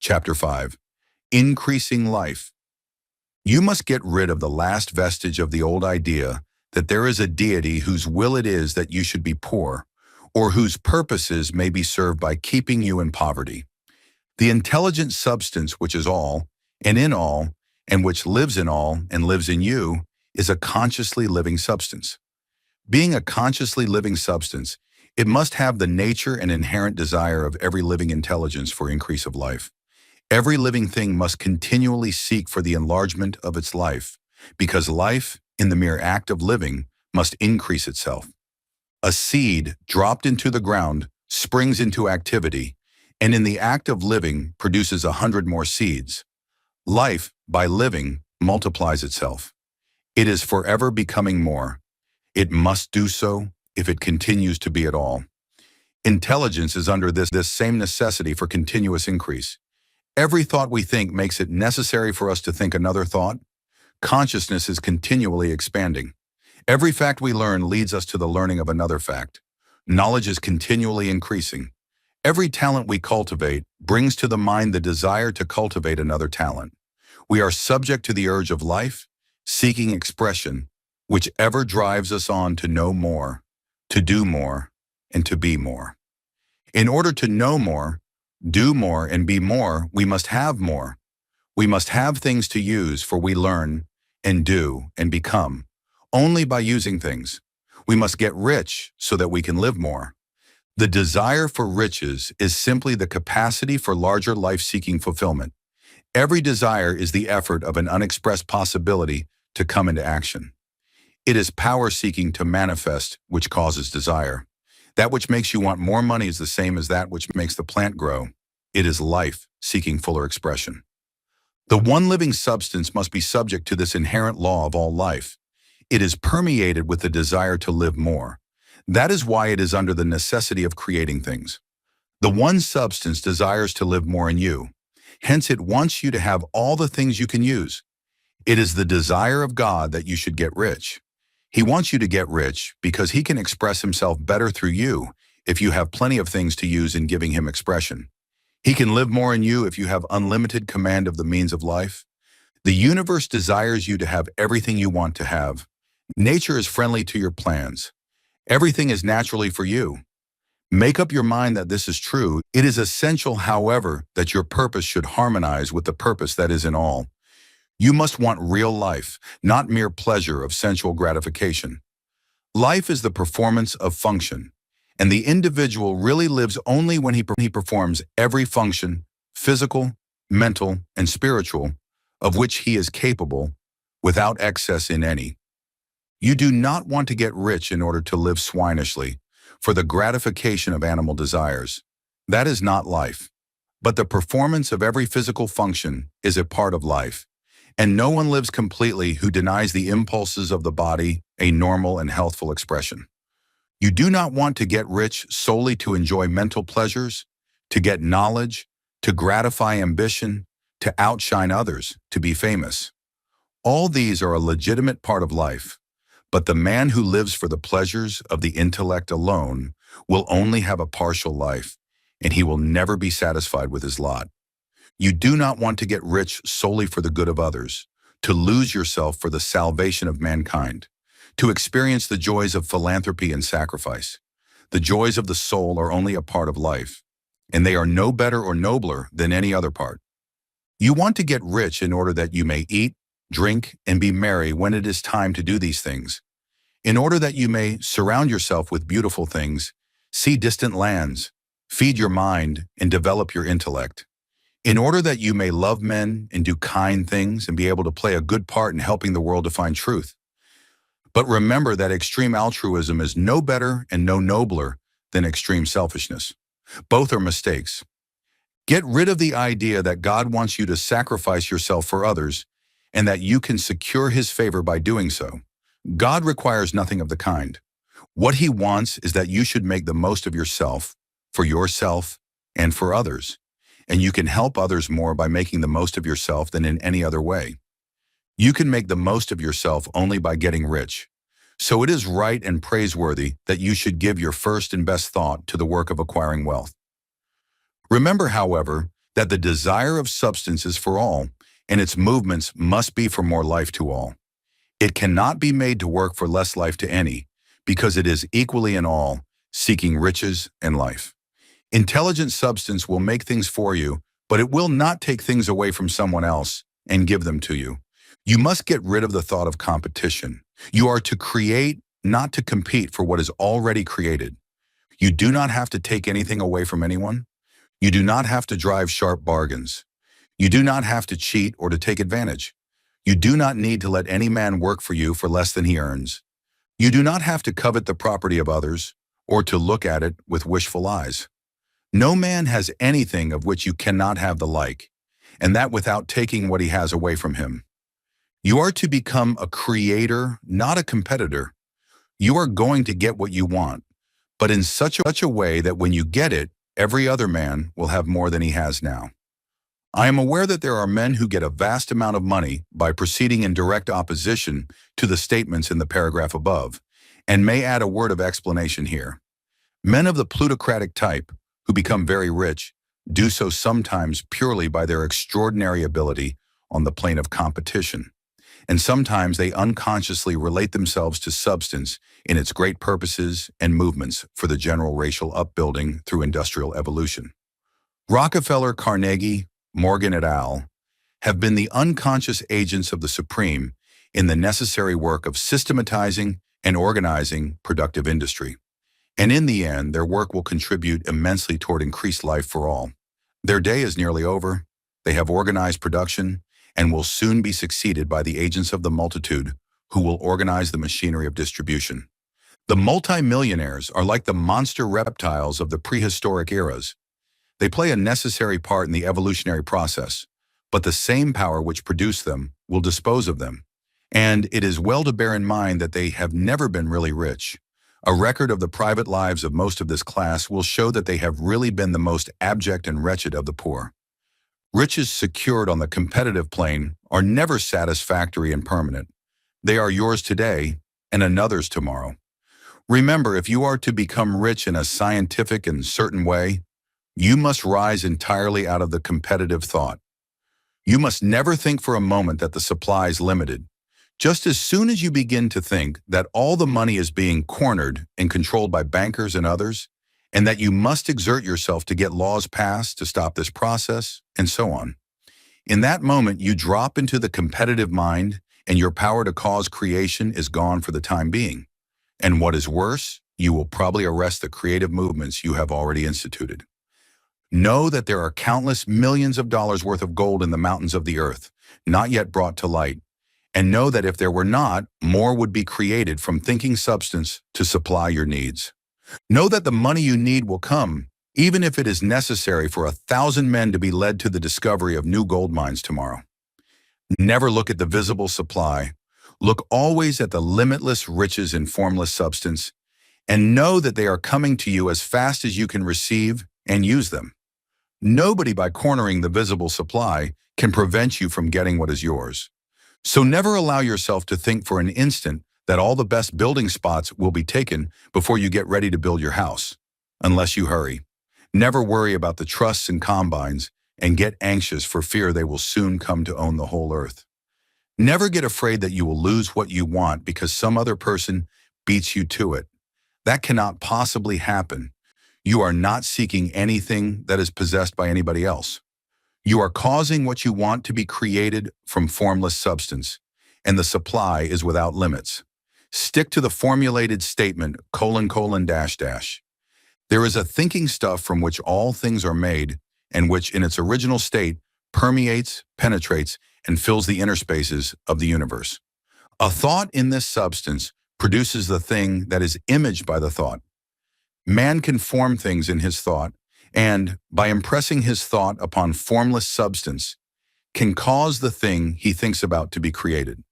Chapter 5. Increasing Life. You must get rid of the last vestige of the old idea that there is a deity whose will it is that you should be poor, or whose purposes may be served by keeping you in poverty. The intelligent substance which is all, and in all, and which lives in all, and lives in you, is a consciously living substance. Being a consciously living substance, it must have the nature and inherent desire of every living intelligence for increase of life. Every living thing must continually seek for the enlargement of its life, because life, in the mere act of living, must increase itself. A seed dropped into the ground springs into activity, and in the act of living produces 100 more seeds. Life, by living, multiplies itself. It is forever becoming more. It must do so if it continues to be at all. Intelligence is under this same necessity for continuous increase. Every thought we think makes it necessary for us to think another thought. Consciousness is continually expanding. Every fact we learn leads us to the learning of another fact. Knowledge is continually increasing. Every talent we cultivate brings to the mind the desire to cultivate another talent. We are subject to the urge of life, seeking expression, which ever drives us on to know more, to do more, and to be more. In order to know more, do more, and be more, we must have more. We must have things to use, for we learn and do and become only by using things. We must get rich so that we can live more. The desire for riches is simply the capacity for larger life-seeking fulfillment. Every desire is the effort of an unexpressed possibility to come into action. It is power-seeking to manifest which causes desire. That which makes you want more money is the same as that which makes the plant grow. It is life seeking fuller expression. The one living substance must be subject to this inherent law of all life. It is permeated with the desire to live more. That is why it is under the necessity of creating things. The one substance desires to live more in you. Hence, it wants you to have all the things you can use. It is the desire of God that you should get rich. He wants you to get rich because he can express himself better through you if you have plenty of things to use in giving him expression. He can live more in you if you have unlimited command of the means of life. The universe desires you to have everything you want to have. Nature is friendly to your plans. Everything is naturally for you. Make up your mind that this is true. It is essential, however, that your purpose should harmonize with the purpose that is in all. You must want real life, not mere pleasure of sensual gratification. Life is the performance of function, and the individual really lives only when he performs every function, physical, mental, and spiritual, of which he is capable, without excess in any. You do not want to get rich in order to live swinishly, for the gratification of animal desires. That is not life. But the performance of every physical function is a part of life. And no one lives completely who denies the impulses of the body a normal and healthful expression. You do not want to get rich solely to enjoy mental pleasures, to get knowledge, to gratify ambition, to outshine others, to be famous. All these are a legitimate part of life, but the man who lives for the pleasures of the intellect alone will only have a partial life, and he will never be satisfied with his lot. You do not want to get rich solely for the good of others, to lose yourself for the salvation of mankind, to experience the joys of philanthropy and sacrifice. The joys of the soul are only a part of life, and they are no better or nobler than any other part. You want to get rich in order that you may eat, drink, and be merry when it is time to do these things, in order that you may surround yourself with beautiful things, see distant lands, feed your mind, and develop your intellect, in order that you may love men and do kind things and be able to play a good part in helping the world to find truth. But remember that extreme altruism is no better and no nobler than extreme selfishness. Both are mistakes. Get rid of the idea that God wants you to sacrifice yourself for others and that you can secure his favor by doing so. God requires nothing of the kind. What he wants is that you should make the most of yourself, for yourself, and for others. And you can help others more by making the most of yourself than in any other way. You can make the most of yourself only by getting rich. So it is right and praiseworthy that you should give your first and best thought to the work of acquiring wealth. Remember, however, that the desire of substance is for all, and its movements must be for more life to all. It cannot be made to work for less life to any, because it is equally in all, seeking riches and life. Intelligent substance will make things for you, but it will not take things away from someone else and give them to you. You must get rid of the thought of competition. You are to create, not to compete for what is already created. You do not have to take anything away from anyone. You do not have to drive sharp bargains. You do not have to cheat or to take advantage. You do not need to let any man work for you for less than he earns. You do not have to covet the property of others or to look at it with wishful eyes. No man has anything of which you cannot have the like, and that without taking what he has away from him. You are to become a creator, not a competitor. You are going to get what you want, but in such a way that when you get it, every other man will have more than he has now. I am aware that there are men who get a vast amount of money by proceeding in direct opposition to the statements in the paragraph above, and may add a word of explanation here. Men of the plutocratic type, who become very rich, do so sometimes purely by their extraordinary ability on the plane of competition, and sometimes they unconsciously relate themselves to substance in its great purposes and movements for the general racial upbuilding through industrial evolution. Rockefeller, Carnegie, Morgan et al. Have been the unconscious agents of the Supreme in the necessary work of systematizing and organizing productive industry. And in the end, their work will contribute immensely toward increased life for all. Their day is nearly over. They have organized production and will soon be succeeded by the agents of the multitude who will organize the machinery of distribution. The multimillionaires are like the monster reptiles of the prehistoric eras. They play a necessary part in the evolutionary process, but the same power which produced them will dispose of them. And it is well to bear in mind that they have never been really rich. A record of the private lives of most of this class will show that they have really been the most abject and wretched of the poor. Riches secured on the competitive plane are never satisfactory and permanent. They are yours today and another's tomorrow. Remember, if you are to become rich in a scientific and certain way, you must rise entirely out of the competitive thought. You must never think for a moment that the supply is limited. Just as soon as you begin to think that all the money is being cornered and controlled by bankers and others, and that you must exert yourself to get laws passed to stop this process, and so on, in that moment you drop into the competitive mind and your power to cause creation is gone for the time being. And what is worse, you will probably arrest the creative movements you have already instituted. Know that there are countless millions of dollars worth of gold in the mountains of the earth, not yet brought to light. And know that if there were not, more would be created from thinking substance to supply your needs. Know that the money you need will come, even if it is necessary for 1,000 men to be led to the discovery of new gold mines tomorrow. Never look at the visible supply. Look always at the limitless riches in formless substance, and know that they are coming to you as fast as you can receive and use them. Nobody, by cornering the visible supply, can prevent you from getting what is yours. So never allow yourself to think for an instant that all the best building spots will be taken before you get ready to build your house, unless you hurry. Never worry about the trusts and combines and get anxious for fear they will soon come to own the whole earth. Never get afraid that you will lose what you want because some other person beats you to it. That cannot possibly happen. You are not seeking anything that is possessed by anybody else. You are causing what you want to be created from formless substance, and the supply is without limits. Stick to the formulated statement, : There is a thinking stuff from which all things are made, and which in its original state permeates, penetrates, and fills the inner spaces of the universe. A thought in this substance produces the thing that is imaged by the thought. Man can form things in his thought, and, by impressing his thought upon formless substance, can cause the thing he thinks about to be created.